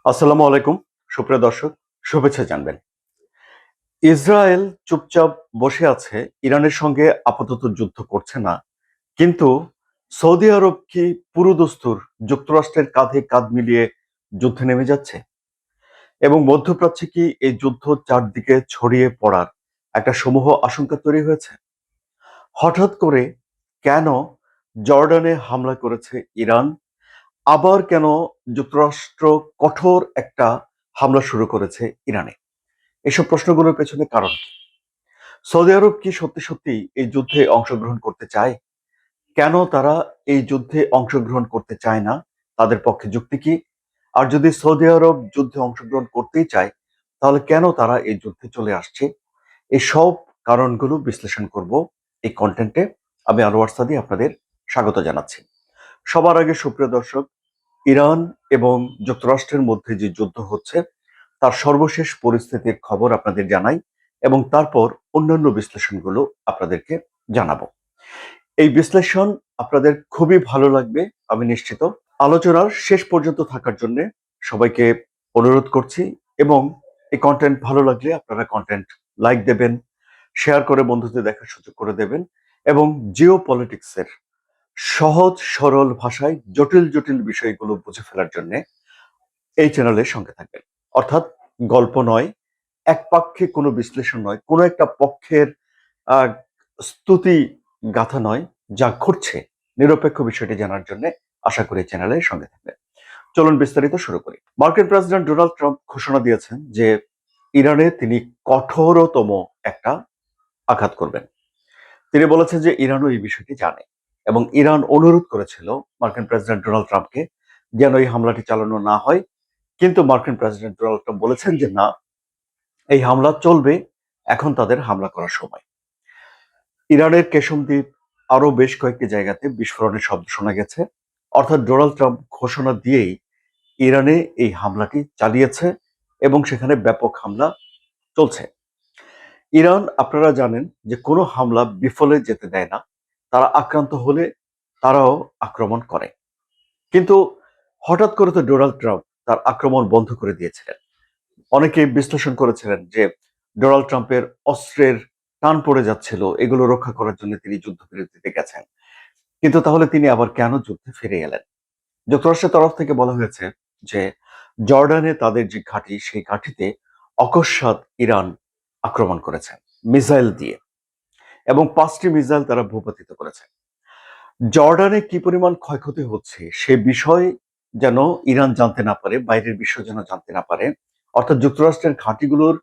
আসসালামু আলাইকুম সুপ্রিয় দর্শক, শুভেচ্ছা জানবেন। ইসরায়েল চুপচাপ বসে আছে, ইরানের সঙ্গে আপাতত যুদ্ধ করছে না। কিন্তু সৌদি আরব কি পুরোদস্তুর যুক্তরাষ্ট্রের কাঁধে কাঁধ মিলিয়ে যুদ্ধে নেমে যাচ্ছে? এবং মধ্যপ্রাচ্যে কি এই যুদ্ধ চারদিকে ছড়িয়ে পড়ার একটা সমূহ আশঙ্কা তৈরি হয়েছে? হঠাৎ করে কেন জর্ডানে হামলা করেছে ইরান? আবার কেন যুক্তরাষ্ট্র কঠোর একটা হামলা শুরু করেছে ইরানে? এসব প্রশ্নগুলোর পেছনে কারণ কি? সৌদি আরব কি সত্যি সত্যি এই যুদ্ধে অংশগ্রহণ করতে চায়? কেন তারা এই যুদ্ধে অংশগ্রহণ করতে চায় না? তাদের পক্ষে যুক্তি কি? আর যদি সৌদি আরব যুদ্ধে অংশগ্রহণ করতেই চায়, তাহলে কেন তারা এই যুদ্ধে চলে আসছে? এই সব কারণগুলো বিশ্লেষণ করব এই কন্টেন্টে। আমি আনোয়ার সাদি আপনাদের স্বাগত জানাচ্ছি। সবার আগে সুপ্রিয় দর্শক, ইরান এবং যুক্তরাষ্ট্রের মধ্যে যে যুদ্ধ হচ্ছে তার সর্বশেষ পরিস্থিতির খবর আপনাদের জানাই এবং তারপর অন্যান্য বিশ্লেষণগুলো আপনাদেরকে জানাবো। এই বিশ্লেষণ আপনাদের খুবই ভালো লাগবে আমি নিশ্চিত। আলোচনার শেষ পর্যন্ত থাকার জন্য সবাইকে অনুরোধ করছি এবং এই কন্টেন্ট ভালো লাগলে আপনারা কন্টেন্ট লাইক দেবেন, শেয়ার করে বন্ধুদের দেখার সুযোগ করে দেবেন এবং জিও পলিটিক্সের সহজ সরল ভাষায় জটিল জটিল বিষয়গুলো বুঝে ফেলার জন্য এই চ্যানেলের সঙ্গে থাকবেন। অর্থাৎ গল্প নয়, একপাক্ষিক কোনো বিশ্লেষণ নয়, কোনো একটা পক্ষের আহ, স্তুতি গাথা নয়, যা ঘটছে নিরপেক্ষ বিষয়টি জানার জন্য আশা করি চ্যানেলের সঙ্গে থাকবেন। চলুন বিস্তারিত শুরু করি। মার্কিন প্রেসিডেন্ট ডোনাল্ড ট্রাম্প ঘোষণা দিয়েছেন যে ইরানে তিনি কঠোরতম একটা আঘাত করবেন। তিনি বলেছেন যে ইরানও এই বিষয়টি জানে এবং ইরান অনুরোধ করেছিল মার্কিন প্রেসিডেন্ট ডোনাল্ড ট্রাম্পকে যেন এই হামলাটি চালানো না হয়। কিন্তু মার্কিন প্রেসিডেন্ট ডোনাল্ড ট্রাম্প বলেছেন যে না, এই হামলা চলবে, এখন তাদের হামলা করার সময়। ইরানের কেশম দ্বীপ আরো বেশ কয়েকটি জায়গাতে বিস্ফোরণের শব্দ শোনা গেছে। অর্থাৎ ডোনাল্ড ট্রাম্প ঘোষণা দিয়েই ইরানে এই হামলাটি চালিয়েছে এবং সেখানে ব্যাপক হামলা চলছে। ইরান আপনারা জানেন যে কোনো হামলা বিফলে যেতে দেয় না, তারা আক্রান্ত হলে তারাও আক্রমণ করে। কিন্তু হঠাৎ করে তো ডোনাল্ড ট্রাম্প তার আক্রমণ বন্ধ করে দিয়েছিলেন। অনেকে বিশ্লেষণ করেছিলেন যে ডোনাল্ড ট্রাম্পের অস্ত্রের টান পড়ে যাচ্ছিল, এগুলো রক্ষা করার জন্য তিনি যুদ্ধবিরতিতে গেছেন। কিন্তু তাহলে তিনি আবার কেন যুদ্ধে ফিরে এলেন? যুক্তরাষ্ট্রের তরফ থেকে বলা হয়েছে যে জর্ডানে তাদের যে ঘাঁটি, সেই ঘাঁটিতে অকস্মাৎ ইরান আক্রমণ করেছে মিসাইল দিয়ে এবং 5টি মিসাইল তারা ভূপাতিত করেছে। জর্ডানে কি পরিমাণ ক্ষয়ক্ষতি হচ্ছে সে বিষয় যেন ইরান জানতে না পারে, বাইরের বিশ্ব যেন জানতে না পারে। অর্থাৎ যুক্তরাষ্ট্রের ঘাঁটিগুলোর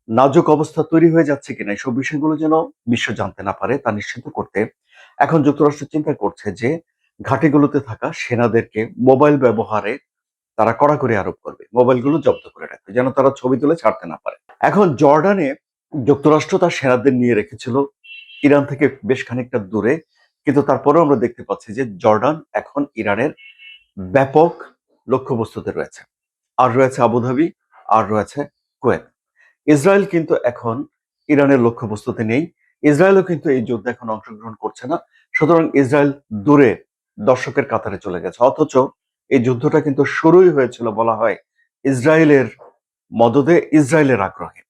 নাজুক অবস্থা তৈরি হয়ে যাচ্ছে কিনা এসব বিষয়গুলো যেন বিশ্ব জানতে না পারে তা নিশ্চিত করতে এখন যুক্তরাষ্ট্র চিন্তা করছে যে ঘাঁটিগুলোতে থাকা সেনাদেরকে মোবাইল ব্যবহারে তারা কড়াকড়ি আরোপ করবে, মোবাইলগুলো জব্দ করে রাখবে যেন তারা ছবি তুলে ছাড়তে না পারে। এখন জর্ডানে যুক্তরাষ্ট্র তার সেনাদের নিয়ে রেখেছিল ইরান থেকে বেশ খানিকটা দূরে, কিন্তু তারপরেও আমরা দেখতে পাচ্ছি যে জর্ডান এখন ইরানের ব্যাপক লক্ষ্যবস্তুতে রয়েছে। আর রয়েছে আবুধাবি, আর রয়েছে কুয়েত। ইসরায়েল কিন্তু এখন ইরানের লক্ষ্যবস্তুতে নেই। ইসরায়েলও কিন্তু এই যুদ্ধে এখন অংশগ্রহণ করছে না। সুতরাং ইসরায়েল দূরে দর্শকের কাতারে চলে গেছে। অথচ এই যুদ্ধটা কিন্তু শুরুই হয়েছিল বলা হয় ইসরায়েলের মদদে, ইসরায়েলের আগ্রহে।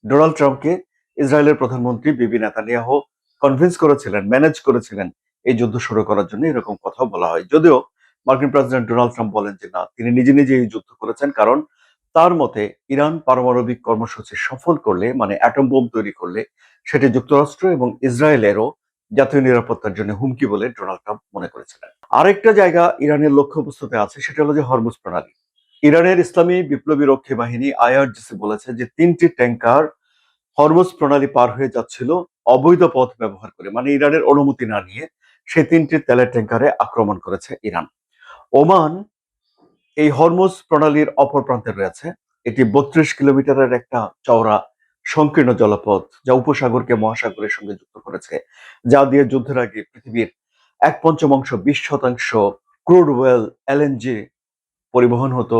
ডোনাল্ড ট্রাম্পকে ইসরায়েলের প্রধানমন্ত্রী বিবি নেতানিয়াহু কনভিন্স করেছিলেন, ম্যানেজ করেছিলেন এই যুদ্ধ শুরু করার জন্য, এরকম কথাও বলা হয়। যদিও মার্কিন প্রেসিডেন্ট ডোনাল্ড ট্রাম্প বলেন যে না, তিনি নিজে নিজে এই যুদ্ধ করেছেন, কারণ তার মতে ইরান পারমাণবিক কর্মসূচি সফল করলে, মানে অ্যাটম বোম তৈরি করলে, সেটি যুক্তরাষ্ট্র এবং ইসরায়েলেরও জাতীয় নিরাপত্তার জন্য হুমকি বলে ডোনাল্ড ট্রাম্প মনে করেছিলেন। আরেকটা জায়গা ইরানের লক্ষ্যবস্তুতে আছে, সেটা হলো যে হরমুজ প্রণালী। ইরানের ইসলামী বিপ্লবী রক্ষী বাহিনী আইআরজিসি বলেছে যে 3টি ট্যাঙ্কার হরমুজ প্রণালী পার হয়ে যাচ্ছিল অবৈধ পথ ব্যবহার করে, মানে ইরানের অনুমতি না নিয়ে। সেই 3টি তেলের ট্যাঙ্কারে আক্রমণ করেছে ইরান। ওমান এই হরমুজ প্রণালীর অপর প্রান্তে রয়েছে। এটি 32 কিলোমিটারের একটা চওড়া সংকীর্ণ জলপথ, যা উপসাগরকে মহাসাগরের সঙ্গে যুক্ত করেছে, যা দিয়ে যুদ্ধের আগে পৃথিবীর 1/5 20% ক্রুড ওয়েল এলএনজি পরিবহন হতো,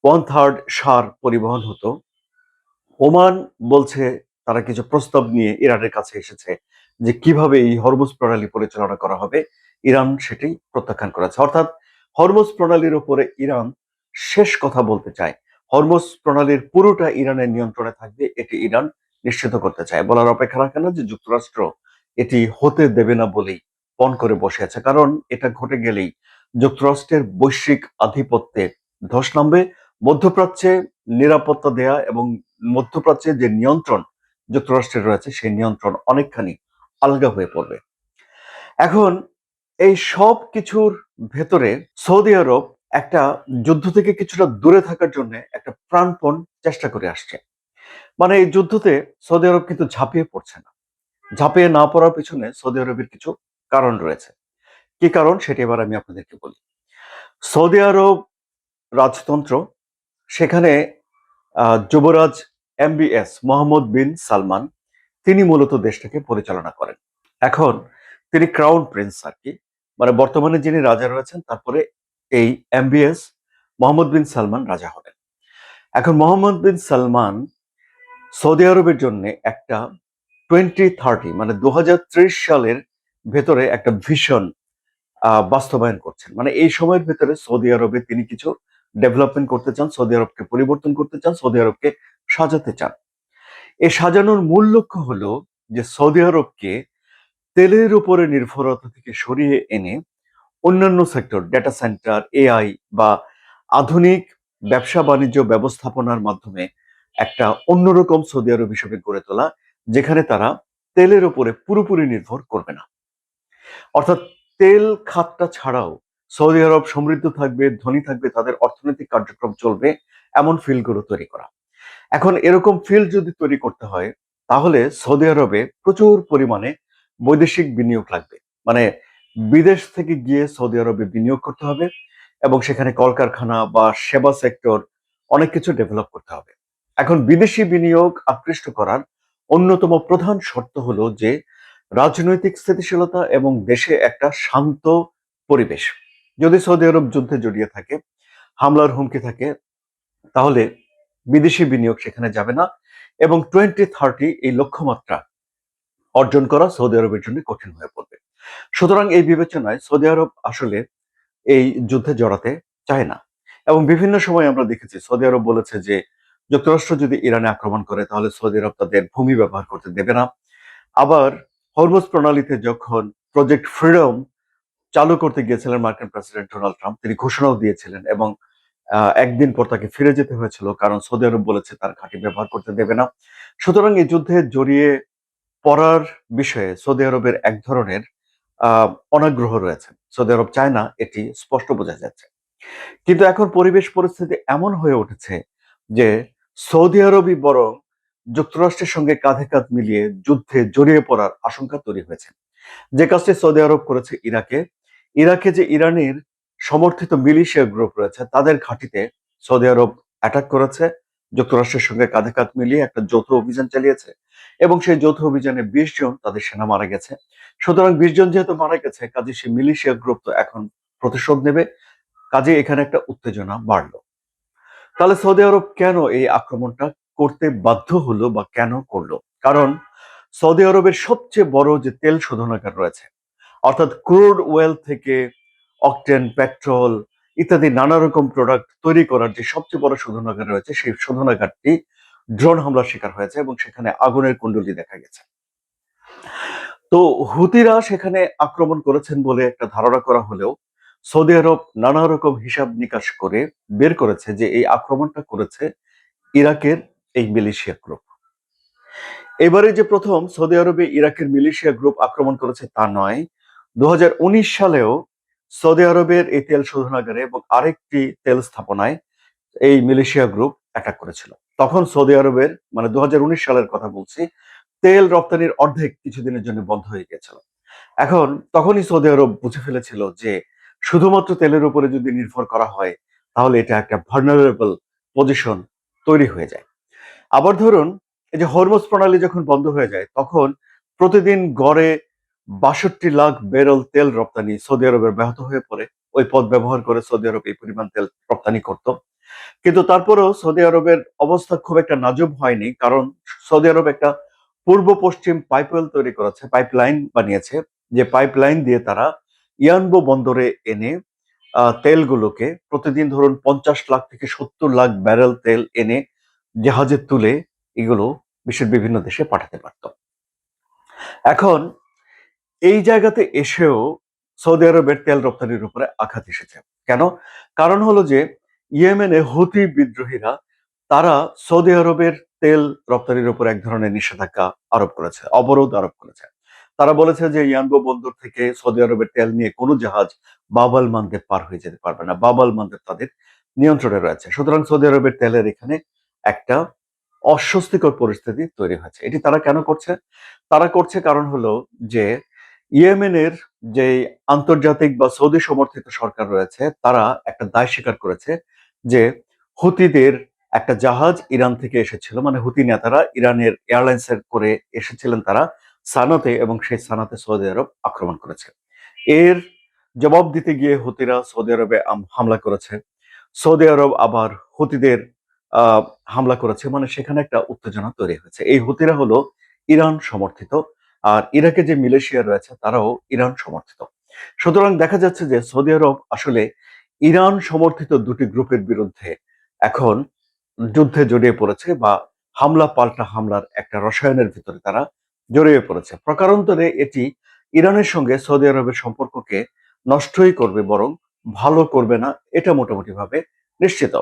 1/3 সার পরিবহন হতো। ওমান বলছে তারা কিছু প্রস্তাব নিয়ে ইরানের কাছে এসেছে যে কিভাবে এই হরমুজ প্রণালী পরিচালনা করা হবে। ইরান সেটি প্রত্যাখ্যান করেছে। অর্থাৎ হরমুজ প্রণালীর উপরে ইরান শেষ কথা বলতে চায়, হরমুজ প্রণালীর পুরোটা ইরানের নিয়ন্ত্রণে থাকবে, এটি ইরান নিশ্চিত করতে চায়। বলার অপেক্ষা রাখে না যে যুক্তরাষ্ট্র এটি হতে দেবে না বলেই পণ করে বসে আছে, কারণ এটা ঘটে গেলেই যুক্তরাষ্ট্রের বৈশ্বিক আধিপত্যে ধস নামবে। মধ্যপ্রাচ্যে নিরাপত্তা দেয়া এবং মধ্যপ্রাচ্যে যে নিয়ন্ত্রণ যুক্তরাষ্ট্রের রয়েছে সেই নিয়ন্ত্রণ অনেকখানি আলগা হয়ে পড়বে। এখন এই সব কিছুর ভেতরে সৌদি আরব একটা যুদ্ধ থেকে কিছুটা দূরে থাকার জন্য একটা প্রাণপণ চেষ্টা করে আসছে। মানে এই যুদ্ধতে সৌদি আরব কিন্তু ঝাঁপিয়ে পড়ছে না। ঝাঁপিয়ে না পড়ার পেছনে সৌদি আরবের কিছু কারণ রয়েছে। কি কারণ সেটি এবার আমি আপনাদেরকে বলি। সৌদি আরব রাজতন্ত্র, সেখানে যুবরাজ এমবিএস মোহাম্মদ বিন সালমান তিনি মূলত দেশটাকে পরিচালনা করেন। এখন তিনি ক্রাউন প্রিন্স আর কি, মানে বর্তমানে যিনি রাজা রয়েছেন তারপরে এই এমবিএস মোহাম্মদ বিন সালমান রাজা হবেন। এখন মোহাম্মদ বিন সালমান সৌদি আরবের জন্য একটা 2030 মানে 2030 সালের ভেতরে একটা ভিশন বাস্তবায়ন করছেন। মানে এই সময়ের ভেতরে সৌদি আরবে তিনি কিছু ডেভেলপমেন্ট করতে চান, সৌদি আরবকে পরিবর্তন করতে চান, সৌদি আরবকে সাজাতে চান। এই সাজানোর মূল লক্ষ্য হলো যে সৌদি আরবকে তেলের উপরে নির্ভরতা থেকে সরিয়ে এনে অন্যান্য সেক্টর, ডেটা সেন্টার, এআই বা আধুনিক ব্যবসা বাণিজ্য ব্যবস্থাপনার মাধ্যমে একটা অন্যরকম সৌদি আরব হিসেবে গড়ে তোলা, যেখানে তারা তেলের উপরে পুরোপুরি নির্ভর করবে না। অর্থাৎ তেল খাতটা ছাড়াও সৌদি আরব সমৃদ্ধ থাকবে, ধনী থাকবে, তাদের অর্থনৈতিক কার্যক্রম চলবে, এমন ফিল্ডগুলো তৈরি করা। এখন এরকম ফিল্ড যদি তৈরি করতে হয় তাহলে সৌদি আরবে প্রচুর পরিমাণে বৈদেশিক বিনিয়োগ লাগবে। মানে বিদেশ থেকে গিয়ে সৌদি আরবে বিনিয়োগ করতে হবে এবং সেখানে কলকারখানা বা সেবা সেক্টর অনেক কিছু ডেভেলপ করতে হবে। এখন বিদেশি বিনিয়োগ আকৃষ্ট করার অন্যতম প্রধান শর্ত হলো যে রাজনৈতিক স্থিতিশীলতা এবং দেশে একটা শান্ত পরিবেশ। যদি সৌদি আরব যুদ্ধে জড়িয়ে থাকে, হামলার হুমকি থাকে, তাহলে বিদেশি বিনিয়োগ সেখানে যাবে না এবং 2030 এই লক্ষ্যমাত্রা অর্জন করা সৌদি আরবের জন্য কঠিন হয়ে পড়বে। সুতরাং এই বিবেচনায় সৌদি আরব আসলে এই যুদ্ধে জড়াতে চায় না এবং বিভিন্ন সময় আমরা দেখেছি সৌদি আরব বলেছে যে যুক্তরাষ্ট্র যদি ইরানে আক্রমণ করে তাহলে সৌদি আরব তাদের ভূমি ব্যবহার করতে দেবে না। আবার হরমুজ প্রণালীতে যখন প্রজেক্ট ফ্রিডম চালু করতে গিয়েছিলেন মার্কিন প্রেসিডেন্ট ডোনাল্ড ট্রাম্প, তিনি ঘোষণাও দিয়েছিলেন এবং একদিন পর তাকে ফিরে যেতে হয়েছিল, কারণ সৌদি আরব বলেছে তার ঘাঁটি ব্যবহার করতে দেবে না। সুতরাং এই যুদ্ধে জড়িয়ে পড়ার বিষয়ে সৌদি আরবের এক ধরনের অনাগ্রহ রয়েছে। সৌদি আরব চায় না, এটি স্পষ্ট বোঝা যাচ্ছে। কিন্তু এখন পরিবেশ পরিস্থিতি এমন হয়ে উঠেছে যে সৌদি আরবই বরং যুক্তরাষ্ট্রের সঙ্গে কাঁধে কাঁধ মিলিয়ে যুদ্ধে জড়িয়ে পড়ার আশঙ্কা তৈরি হয়েছে। যে কাজটি সৌদি আরব করেছে ইরাকে, ইরাকে যে ইরানের সমর্থিত মিলিশিয়া গ্রুপ রয়েছে তাদের ঘাঁটিতে সৌদি আরব অ্যাটাক করেছে, যুক্তরাষ্ট্রের সঙ্গে কাঁধে কাঁধ মিলিয়ে একটা যৌথ অভিযান চালিয়েছে এবং সেই যৌথ অভিযানে 20 জন তাদের সেনা মারা গেছে। সুতরাং 20 জন যেহেতু মারা গেছে, কাজে সেই মিলিশিয়া গ্রুপ তো এখন প্রতিশোধ নেবে, কাজে এখানে একটা উত্তেজনা বাড়লো। তাহলে সৌদি আরব কেন এই আক্রমণটা করতে বাধ্য হলো বা কেন করলো? কারণ সৌদি আরবের সবচেয়ে বড় যে তেল শোধনাগার রয়েছে, অর্থাৎ ক্রুড ওয়েল থেকে অকটেন, পেট্রোল ইত্যাদি নানা রকম প্রোডাক্ট তৈরি করার যে সবচেয়ে বড় শোধনাগার রয়েছে, সেই শোধনাগারটি ড্রোন হামলার শিকার হয়েছে এবং সেখানে আগুনের কুণ্ডলী দেখা গেছে। তো হুতিরা সেখানে আক্রমণ করেছেন বলে একটা ধারণা করা হলেও সৌদি আরব নানা রকম হিসাব নিকাশ করে বের করেছে যে এই আক্রমণটা করেছে ইরাকের এই মিলিশিয়া গ্রুপ। এবারে যে প্রথম সৌদি আরবে ইরাকের মিলিশিয়া গ্রুপ আক্রমণ করেছে তা নয়, 2019 সালেও সৌদি আরবের এই তেল শোধনাগারে এবং আরেকটি তেল স্থাপনায় এই মিলিশিয়া গ্রুপ অ্যাটাক করেছিল। তখন সৌদি আরবের, মানে 2019 সালের কথা বলছি, তেল রপ্তানির অর্ধেক কিছুদিনের জন্য বন্ধ হয়ে গেছিল। এখন তখনই সৌদি আরব বুঝে ফেলেছিল যে শুধুমাত্র তেলের উপরে যদি নির্ভর করা হয় তাহলে এটা একটা ভালনারেবল পজিশন তৈরি হয়ে যায়। আবার ধরুন এই যে হরমুজ প্রণালী যখন বন্ধ হয়ে যায় তখন প্রতিদিন গড়ে 62 লাখ ব্যারেল তেল রপ্তানি সৌদি আরবের ব্যাহত হয়ে পড়ে। ওই পথ ব্যবহার করে সৌদি আরব এই পরিমাণ তেল রপ্তানি করত। কিন্তু তারপরেও সৌদি আরবের অবস্থা খুব একটা নাজুক হয়নি, কারণ সৌদি আরব একটা পূর্ব পশ্চিম পাইপওয়েল তৈরি করেছে, পাইপলাইন বানিয়েছে, যে পাইপলাইন দিয়ে তারা ইয়ানবো বন্দরে এনে তেলগুলোকে প্রতিদিন ধরুন 50 লাখ থেকে 70 লাখ ব্যারেল তেল এনে জাহাজে তুলে এগুলো বিশ্বের বিভিন্ন দেশে পাঠাতে পারত। এখন এই জায়গাতে এসেও সৌদি আরবের তেল রপ্তানির উপরে আঘাত এসেছে। কেন? কারণ হলো যে ইয়েমেনে হুথি বিদ্রোহীরা তারা সৌদি আরবের তেল রপ্তানির উপর এক ধরনের নিষেধাজ্ঞা আরোপ করেছে, অবরোধ আরোপ করেছে। তারা বলেছে যে ইয়ানবো বন্দর থেকে সৌদি আরবের তেল নিয়ে কোনো জাহাজ বাব আল মানদেব পার হয়ে যেতে পারবে না। বাব আল মানদেব তাদের নিয়ন্ত্রণে রয়েছে। সুতরাং সৌদি আরবের তেলের এখানে একটা অস্বস্তিকর পরিস্থিতি তৈরি হয়েছে। এটি তারা কেন করছে? তারা করছে কারণ হলো যে ইয়েমেনের যে আন্তর্জাতিক বা সৌদি সমর্থিত সরকার রয়েছে তারা একটা দায় স্বীকার করেছে যে হুতিদের একটা জাহাজ ইরান থেকে এসেছিল, মানে হুতি নেতারা ইরানের এয়ারলাইন্সের করে এসেছিলেন তারা সানাতে, এবং সেই সানাতে সৌদি আরব আক্রমণ করেছে। এর জবাব দিতে গিয়ে হুতিরা সৌদি আরবে হামলা করেছে। সৌদি আরব আবার হুতিদের আহ, হামলা করেছে, মানে সেখানে একটা উত্তেজনা তৈরি হয়েছে। এই হুতিরা হলো ইরান সমর্থিত, আর ইরাকে যে মিলিশিয়া রয়েছে তারাও ইরান সমর্থিত। সুতরাং দেখা যাচ্ছে যে সৌদি আরব আসলে ইরান সমর্থিত দুটি গ্রুপের বিরুদ্ধে এখন যুদ্ধে জড়িয়ে পড়েছে, বা হামলা পাল্টা হামলার একটা রসায়নের ভিতরে তারা জড়িয়ে পড়েছে। প্রকারান্তরে এটি ইরানের সঙ্গে সৌদি আরবের সম্পর্ককে নষ্টই করবে, বরং ভালো করবে না, এটা মোটামুটি ভাবে নিশ্চিত।